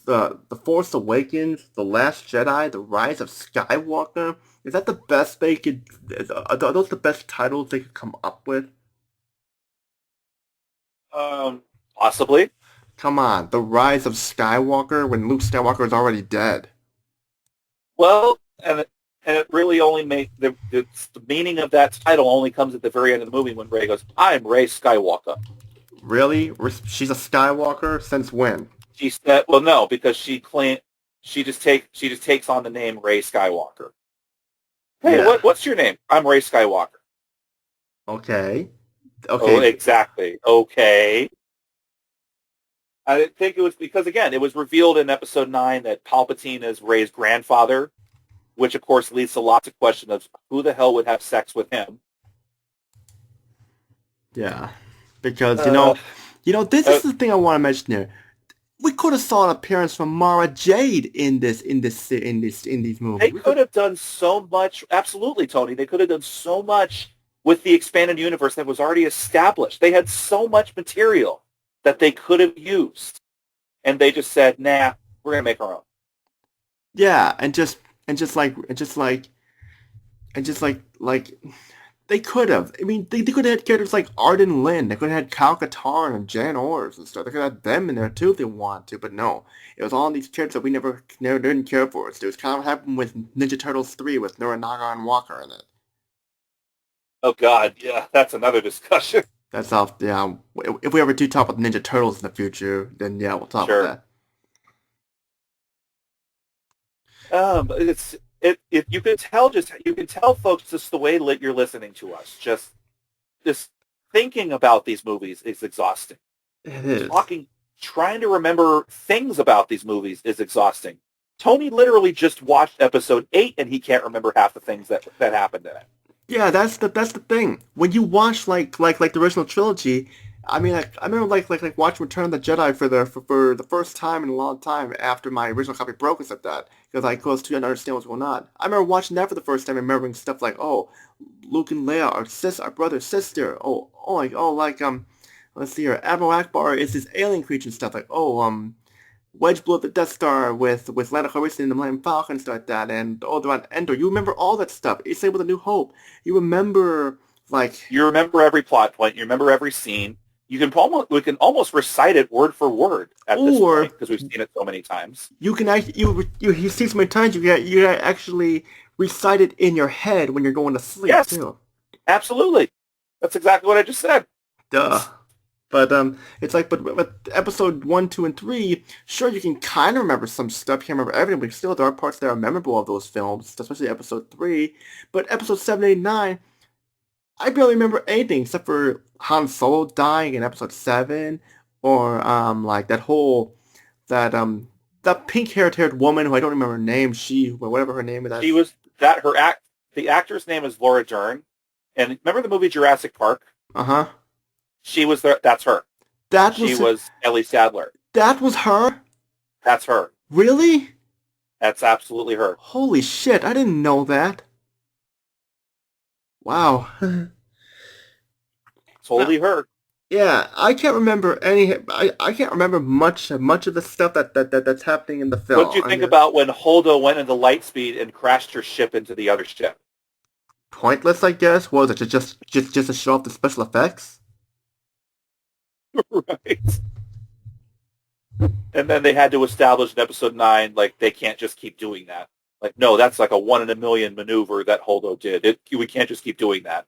the Force Awakens, The Last Jedi, The Rise of Skywalker. Is that the best they could? Are those the best titles they could come up with? possibly. Come on, The Rise of Skywalker when Luke Skywalker is already dead. Well, and it really only the meaning of that title only comes at the very end of the movie when Rey goes, "I'm Rey Skywalker." Really? She's a Skywalker since when? She said, "Well, no, because she just takes on the name Rey Skywalker." Hey, Yeah. what's your name? I'm Rey Skywalker. Okay. Oh, Okay. exactly. Okay. I think it was because, again, it was revealed in Episode 9 that Palpatine is Rey's grandfather, which, of course, leads to lots of questions of who the hell would have sex with him. Yeah. Because, this is the thing I want to mention here. We could have saw an appearance from Mara Jade in these movies. They could have done so much. Absolutely, Tony. They could have done so much with the expanded universe that was already established. They had so much material that they could have used, and they just said, "Nah, we're gonna make our own." Yeah, and just like they could have. I mean, they could have had characters like Arden Lin. They could have had Kyle Katarn and Jan Ors and stuff. They could have had them in there too if they wanted to. But no, it was all these characters that we never didn't care for. So it was kind of what happened with Ninja Turtles 3 with Noranaga and Walker in it. Oh God, yeah, that's another discussion. That's how. Yeah, if we ever do talk about Ninja Turtles in the future, then yeah, we'll talk Sure. about You can tell folks just the way you're listening to us. Just thinking about these movies is exhausting. that. It is. Trying to remember things about these movies is exhausting. Tony literally just watched episode 8 and he can't remember half the things that happened in it. Yeah, that's the thing. When you watch like the original trilogy, I mean, I remember like watching Return of the Jedi for the first time in a long time after my original copy broke and stuff like that because I was too young to understand what's going on. I remember watching that for the first time and remembering stuff like, oh, Luke and Leia are brother sister. Let's see here, Admiral Akbar is this alien creature and stuff like, Wedge blew up the Death Star with Lando Calrissian and the Millennium Falcon and stuff like that, and they're on Endor. You remember all that stuff. It's same with A New Hope. You remember You remember every plot point. You remember every scene. We can almost recite it word for word at this point because we've seen it so many times. You can actually you see so many times you can actually recite it in your head when you're going to sleep too. Absolutely. That's exactly what I just said. Duh. But it's like, but episode 1, 2, and 3, sure you can kind of remember some stuff. You can't remember everything, but still there are parts that are memorable of those films, especially episode 3. But episode 7, 8, 9, I barely remember anything except for Han Solo dying in episode 7, or like that pink-haired woman who I don't remember her name. Whatever her name is. She was the actor's name is Laura Dern, and remember the movie Jurassic Park? Uh-huh. She was there. That's her. She was Ellie Sadler. That was her? That's her. Really? That's absolutely her. Holy shit! I didn't know that. Wow. Totally her. Yeah, I can't remember I can't remember much of the stuff that's happening in the film. What did you think about when Holdo went into Lightspeed and crashed her ship into the other ship? Pointless, I guess. Was it just to show off the special effects? Right. And then they had to establish in episode 9, like, they can't just keep doing that. Like, no, that's like a 1 in a million maneuver that Holdo did. We can't just keep doing that.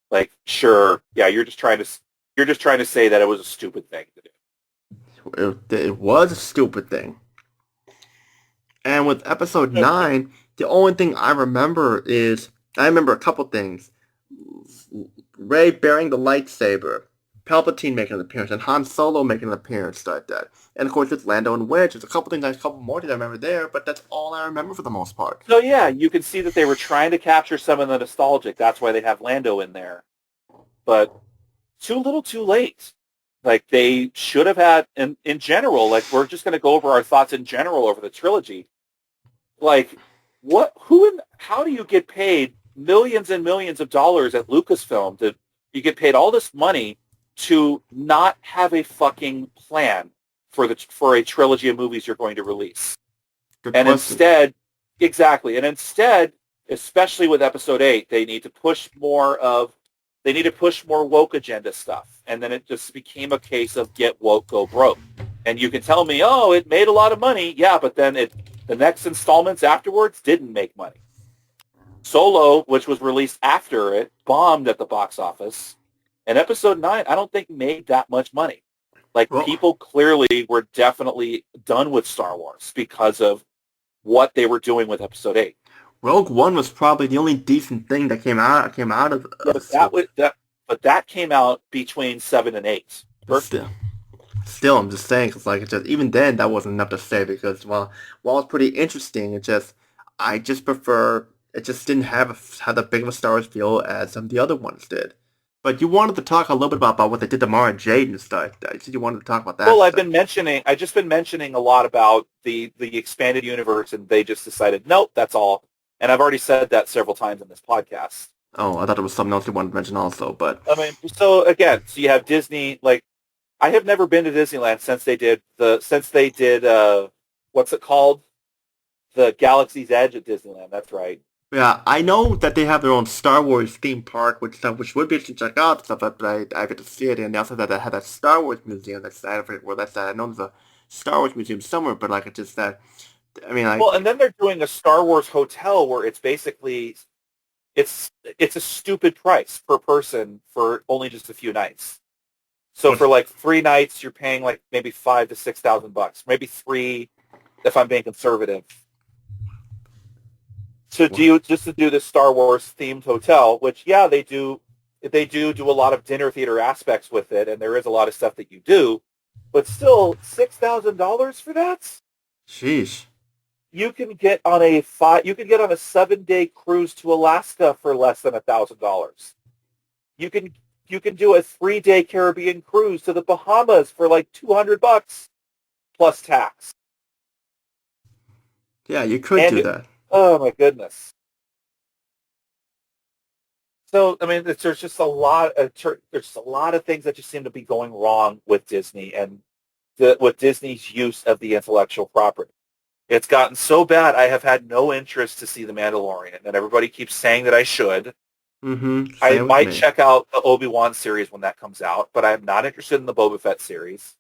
Like, sure, yeah, you're just trying to say that it was a stupid thing to do. It was a stupid thing. And with episode 9, the only thing I remember a couple things. Rey bearing the lightsaber. Palpatine making an appearance, and Han Solo making an appearance like that. And of course, it's Lando and Wedge. There's a couple more things I remember there, but that's all I remember for the most part. So yeah, you can see that they were trying to capture some of the nostalgic. That's why they have Lando in there. But too little, too late. Like, they should have had, in general, like, we're just going to go over our thoughts in general over the trilogy. Like, how do you get paid millions and millions of dollars at Lucasfilm? You get paid all this money to not have a fucking plan for a trilogy of movies you're going to release. Good And question. instead, especially with Episode 8, they need to push more woke agenda stuff. And then it just became a case of get woke, go broke. And you can tell me, oh, it made a lot of money. Yeah, but then the next installments afterwards didn't make money. Solo, which was released after it, bombed at the box office. And Episode 9, I don't think made that much money. Like, Well, people clearly were definitely done with Star Wars because of what they were doing with Episode 8. Rogue One was probably the only decent thing that came out of But that came out between 7 and 8. Still, I'm just saying, because like it just even then that wasn't enough to say because while it's pretty interesting, I just prefer it just didn't have the big of a Star Wars feel as some of the other ones did. But you wanted to talk a little bit about what they did to Mara Jade and stuff. I said you wanted to talk about that. Well, stuff. I've just been mentioning a lot about the expanded universe, and they just decided, nope, that's all. And I've already said that several times in this podcast. Oh, I thought there was something else you wanted to mention also, but I mean, so you have Disney. Like, I have never been to Disneyland since they did what's it called? The Galaxy's Edge at Disneyland. That's right. yeah, I know that they have their own Star Wars theme park, which would be interesting to check out stuff. But I get to see it, and they also that they had that Star Wars museum. That's I forget where that's at. I know there's a Star Wars museum somewhere, but like it's just that. I mean, like Well, and then they're doing a Star Wars hotel where it's basically it's a stupid price per person for only just a few nights. So for like 3 nights, you're paying like maybe $5,000 to $6,000, maybe 3 if I'm being conservative. To do this Star Wars themed hotel, which they do a lot of dinner theater aspects with it, and there is a lot of stuff that you do, but still $6,000 for that? sheesh. You can get on a 7-day cruise to Alaska for less than $1,000. You can do a 3-day Caribbean cruise to the Bahamas for like $200 plus tax. Yeah, you could do that. Oh my goodness. So I mean, there's just a lot of things that just seem to be going wrong with Disney and with Disney's use of the intellectual property. It's gotten so bad, I have had no interest to see The Mandalorian, and everybody keeps saying that I should. Mm-hmm. I might check out the Obi-Wan series when that comes out, but I'm not interested in the Boba Fett series.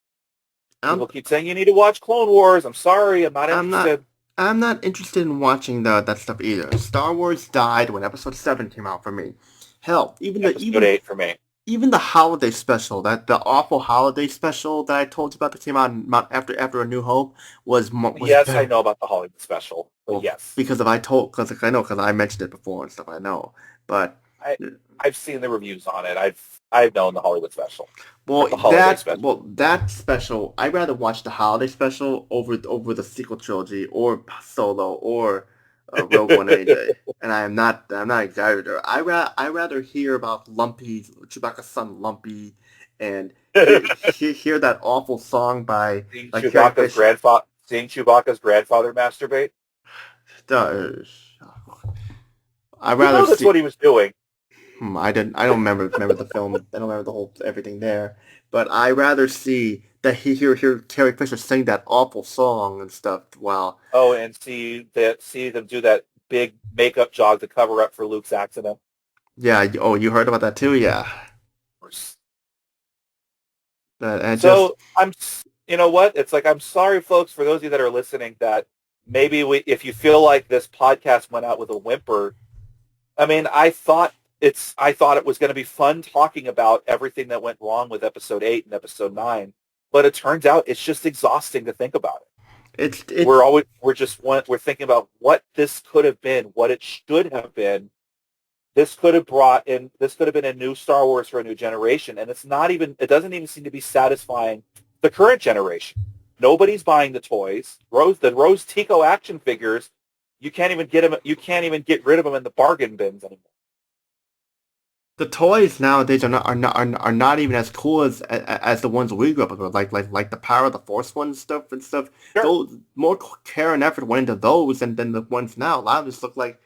People keep saying you need to watch Clone Wars. I'm sorry, I'm not interested. I'm not interested in watching that stuff either. Star Wars died when Episode 7 came out for me. Hell, Episode 8 for me. Even the holiday special, the awful holiday special that I told you about that came out after A New Hope was yes, better. I know about the Hollywood special. But yes, because I mentioned it before and stuff. I know, but I've seen the reviews on it. I've known the Hollywood special. Well, Special. that special, I'd rather watch the holiday special over the sequel trilogy or Solo or Rogue One any day. And I'm not exaggerating. I rather hear about Chewbacca's son Lumpy, and hear that awful song by Seeing like Chewbacca's grandfather masturbate. I'd rather that's what he was doing. I don't remember the film. I don't remember the whole everything there. But I rather see that hear Carrie Fisher sing that awful song and stuff while and see them do that big makeup job to cover up for Luke's accident. Yeah. You heard about that too? Yeah. You know what? It's like, I'm sorry, folks, for those of you that are listening, that maybe if you feel like this podcast went out with a whimper. I mean, I thought it was going to be fun talking about everything that went wrong with Episode 8 and Episode 9, but it turns out it's just exhausting to think about it. We're thinking about what this could have been, what it should have been, this could have been a new Star Wars for a new generation, and it doesn't even seem to be satisfying the current generation. Nobody's buying the toys. The Rose Tico action figures, you can't even get rid of them in the bargain bins anymore. The toys nowadays are not even as cool as the ones we grew up with, like the Power of the Force ones stuff and stuff. Sure. Those, more care and effort went into those than the ones now. A lot of them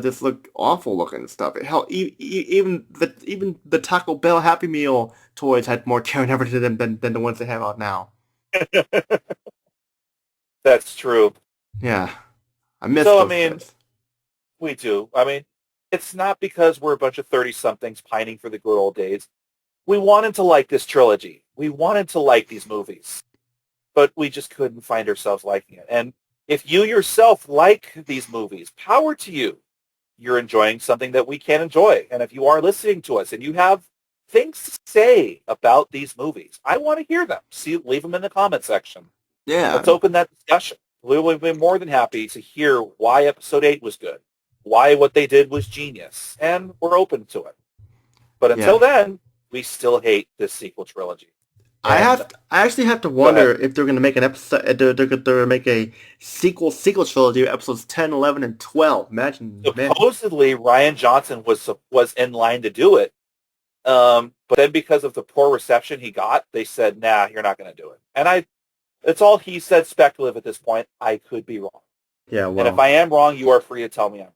just look awful looking and stuff. Hell, even the Taco Bell Happy Meal toys had more care and effort to them than the ones they have out now. That's true. Yeah, I miss those things. We do. I mean, it's not because we're a bunch of 30-somethings pining for the good old days. We wanted to like this trilogy. We wanted to like these movies. But we just couldn't find ourselves liking it. And if you yourself like these movies, power to you. You're enjoying something that we can't enjoy. And if you are listening to us and you have things to say about these movies, I want to hear them. Leave them in the comment section. Yeah. Let's open that discussion. We will be more than happy to hear why Episode 8 was good, why what they did was genius, and we're open to it. But until then, we still hate this sequel trilogy. I actually have to wonder if they're going to make an episode. They're going to make a sequel trilogy, episodes 10, 11, and 12. Imagine. Supposedly, Rian Johnson was in line to do it, but then because of the poor reception he got, they said, "Nah, you're not going to do it." And it's all he said, speculative at this point. I could be wrong. Yeah, well, and if I am wrong, you are free to tell me I'm.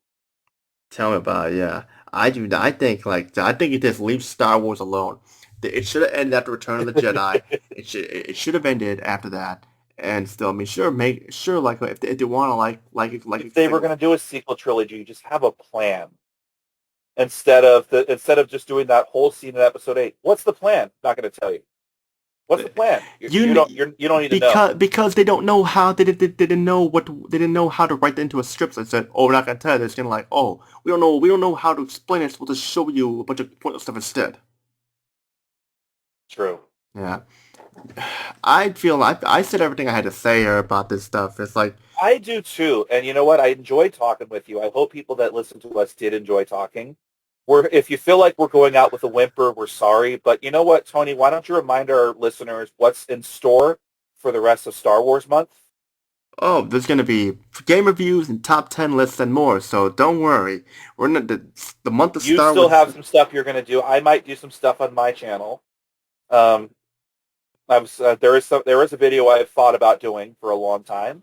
Tell me about it. Yeah, I do. I think it just leaves Star Wars alone. It should have ended after Return of the Jedi. It should have ended after that. And still, I mean, like if they want to if they were going to do a sequel trilogy, just have a plan. Instead of just doing that whole scene in Episode 8, what's the plan? Not going to tell you. What's the plan? You don't need to know. Because they don't know how they didn't know how to write that into a script. So they said, "Oh, we're not going to tell you." It's kind of like, "Oh, we don't know how to explain it. So we'll just show you a bunch of pointless stuff instead." True. Yeah. I feel I said everything I had to say here about this stuff. It's like I do too, and you know what? I enjoyed talking with you. I hope people that listen to us did enjoy talking. If you feel like we're going out with a whimper, we're sorry. But you know what, Tony? Why don't you remind our listeners what's in store for the rest of Star Wars month? Oh, there's going to be game reviews and top 10 lists and more. So don't worry. We're not the month of Star Wars. You still have some stuff you're going to do. I might do some stuff on my channel. There is a video I've thought about doing for a long time.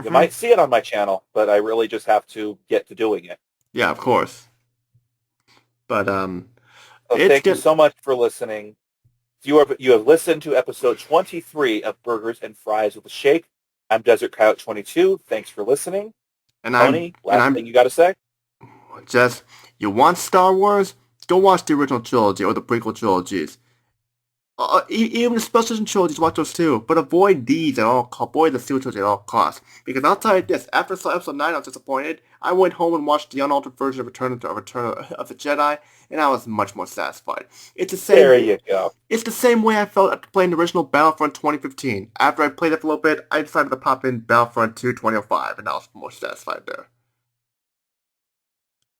You might see it on my channel, but I really just have to get to doing it. Yeah, of course. But thank you so much for listening. You have listened to episode 23 of Burgers and Fries with a Shake. I'm DesertCoyote22. Thanks for listening. And Tony, last thing you got to say? Just, you want Star Wars? Go watch the original trilogy or the prequel trilogies. Even the special edition trilogies, watch those too. But avoid the sequel trilogy at all costs. Because I'll tell you this, after episode 9 I was disappointed. I went home and watched the unaltered version of Return of the Jedi, and I was much more satisfied. It's the same. There you go. It's the same way I felt after playing the original Battlefront 2015. After I played it for a little bit, I decided to pop in Battlefront 2 2005, and I was more satisfied there.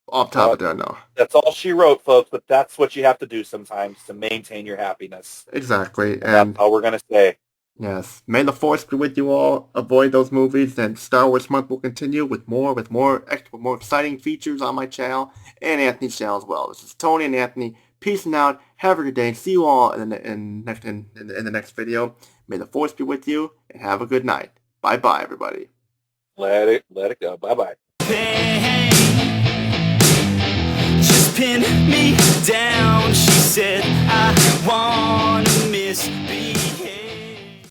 Off top of that, no. That's all she wrote, folks, but that's what you have to do sometimes to maintain your happiness. Exactly. And that's all we're going to say. Yes. May the Force be with you all. Avoid those movies, and Star Wars Month will continue with more exciting features on my channel and Anthony's channel as well. This is Tony and Anthony. Peace and out. Have a good day. See you all in the next video. May the Force be with you, and have a good night. Bye-bye, everybody. Let it go. Bye-bye. Pin me down, she said, I want